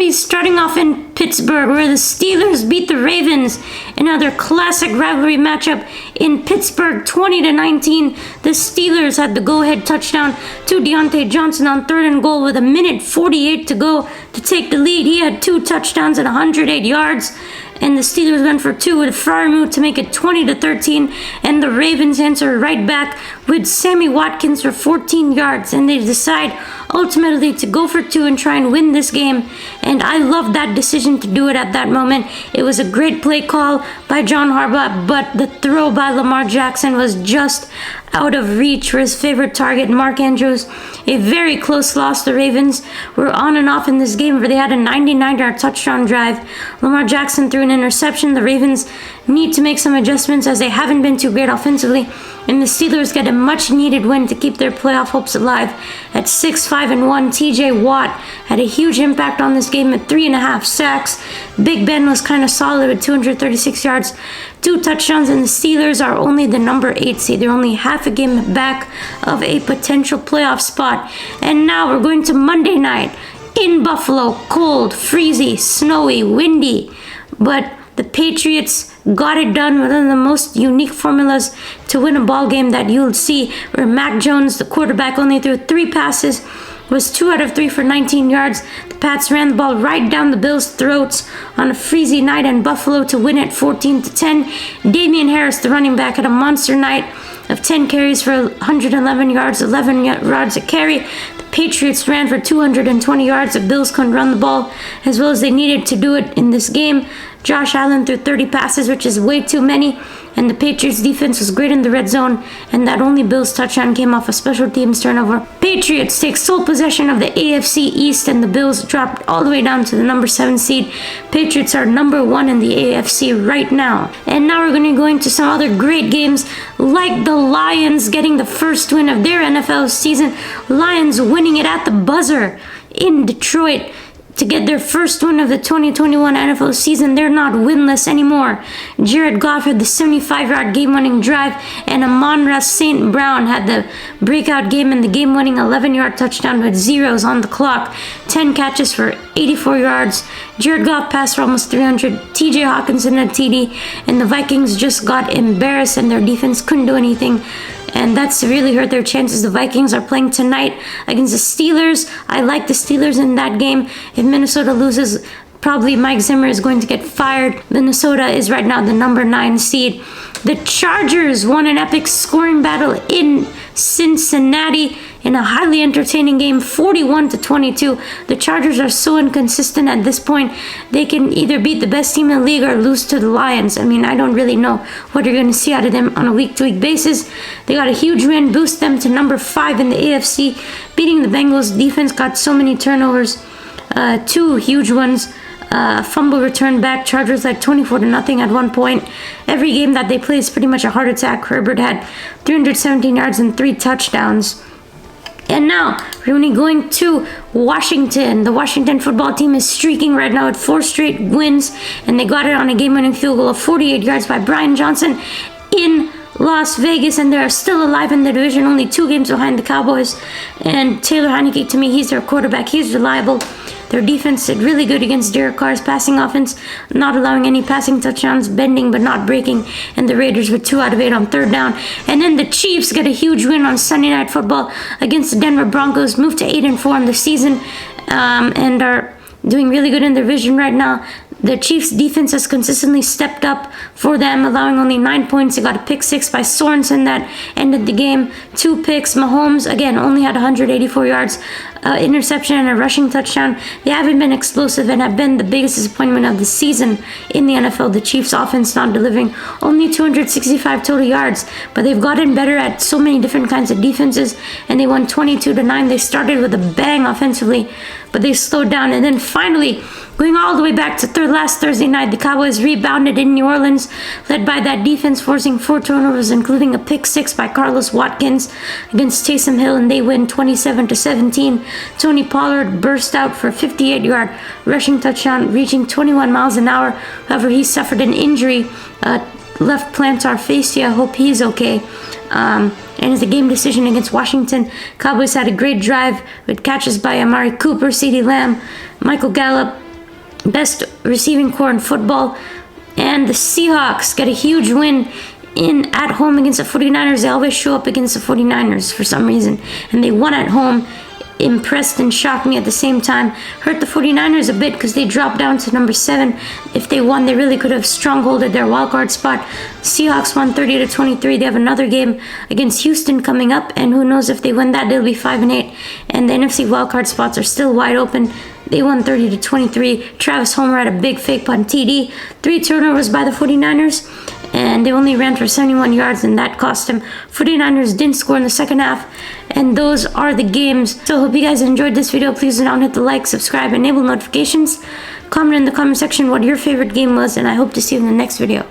be starting off in Pittsburgh, where the Steelers beat the Ravens in another classic rivalry matchup in Pittsburgh, 20-19. The Steelers had the go-ahead touchdown to Deontay Johnson on 3rd and goal with 1:48 to go to take the lead. He had 2 touchdowns and 108 yards. And the Steelers went for 2 with Freiermuth to make it 20-13. And the Ravens answer right back with Sammy Watkins for 14 yards. And they decide ultimately to go for 2 and try and win this game. And I love that decision to do it at that moment. It was a great play call by John Harbaugh, but the throw by Lamar Jackson was just out of reach for his favorite target, Mark Andrews. A very close loss. The Ravens were on and off in this game, where they had a 99-yard touchdown drive. Lamar Jackson threw an interception. The Ravens need to make some adjustments, as they haven't been too great offensively, and the Steelers get a much-needed win to keep their playoff hopes alive. At 6-5-1, TJ Watt had a huge impact on this game at 3.5 sacks. Big Ben was kind of solid with 236 yards, 2 touchdowns, and the Steelers are only the number 8 seed. They're only half a game back of a potential playoff spot. And now we're going to Monday night in Buffalo. Cold, freezy, snowy, windy, but the Patriots got it done with one of the most unique formulas to win a ball game that you'll see, where Mac Jones, the quarterback, only threw 3 passes, was 2 out of 3 for 19 yards. The Pats ran the ball right down the Bills' throats on a freezy night in Buffalo to win it 14-10. Damian Harris, the running back, had a monster night of 10 carries for 111 yards, 11 yards a carry. The Patriots ran for 220 yards. The Bills couldn't run the ball as well as they needed to do it in this game. Josh Allen threw 30 passes, which is way too many, and the Patriots defense was great in the red zone, and that only Bills touchdown came off a special teams turnover. Patriots take sole possession of the AFC East, and the Bills dropped all the way down to the number 7 seed. Patriots are number 1 in the AFC right now. And now we're going to go into some other great games, like the Lions getting the first win of their NFL season. Lions winning it at the buzzer in Detroit to get their first win of the 2021 NFL season. They're not winless anymore. Jared Goff had the 75-yard game-winning drive, and Amon-Ra St. Brown had the breakout game in the game-winning 11-yard touchdown with zeros on the clock. 10 catches for 84 yards. Jared Goff passed for almost 300. TJ Hawkinson had TD, and the Vikings just got embarrassed, and their defense couldn't do anything. And that's really hurt their chances. The Vikings are playing tonight against the Steelers. I like the Steelers in that game. If Minnesota loses, probably Mike Zimmer is going to get fired. Minnesota is right now the number 9 seed. The Chargers won an epic scoring battle in Cincinnati in a highly entertaining game, 41-22. The Chargers are so inconsistent at this point. They can either beat the best team in the league or lose to the Lions. I mean, I don't really know what you're going to see out of them on a week-to-week basis. They got a huge win, boost them to number 5 in the AFC, beating the Bengals. Defense got so many turnovers, 2 huge ones. Fumble return back. Chargers like 24-0 at one point. Every game that they play is pretty much a heart attack. Herbert had 317 yards and 3 touchdowns. And now, we're only going to Washington. The Washington football team is streaking right now at 4 straight wins, and they got it on a game-winning field goal of 48 yards by Brian Johnson in Las Vegas, and they're still alive in the division, only 2 games behind the Cowboys. And Taylor Heineke, to me, he's their quarterback. He's reliable. Their defense did really good against Derek Carr's passing offense, not allowing any passing touchdowns, bending but not breaking, and the Raiders were 2 out of 8 on 3rd down. And then the Chiefs get a huge win on Sunday Night Football against the Denver Broncos, moved to 8-4 in the season, and are doing really good in the division right now. The Chiefs' defense has consistently stepped up for them, allowing only 9 points. They got a pick 6 by Sorensen that ended the game. 2 picks. Mahomes, again, only had 184 yards, interception and a rushing touchdown. They haven't been explosive and have been the biggest disappointment of the season in the NFL. The Chiefs' offense not delivering, only 265 total yards, but they've gotten better at so many different kinds of defenses, and they won 22-9. They started with a bang offensively, but they slowed down, and then finally, going all the way back to last Thursday night, the Cowboys rebounded in New Orleans, led by that defense, forcing 4 turnovers, including a pick 6 by Carlos Watkins against Taysom Hill, and they win 27-17. Tony Pollard burst out for a 58-yard rushing touchdown, reaching 21 miles an hour. However, he suffered an injury, left plantar fascia. Hope he's okay. And it's a game decision against Washington. Cowboys had a great drive with catches by Amari Cooper, CeeDee Lamb, Michael Gallup, best receiving core in football. And the Seahawks get a huge win at home against the 49ers. They always show up against the 49ers for some reason. And they won at home. Impressed and shocked me at the same time. Hurt the 49ers a bit because they dropped down to number 7. If they won, they really could have strongholded their wildcard spot. Seahawks won 30-23. They have another game against Houston coming up, and who knows, if they win that, they'll be 5-8. And the NFC wildcard spots are still wide open. They won 30-23. Travis Homer had a big fake punt TD. 3 turnovers by the 49ers. And they only ran for 71 yards, and that cost him. 49ers didn't score in the second half. And those are the games. So hope you guys enjoyed this video. Please do not hit the like, subscribe, enable notifications. Comment in the comment section what your favorite game was, and I hope to see you in the next video.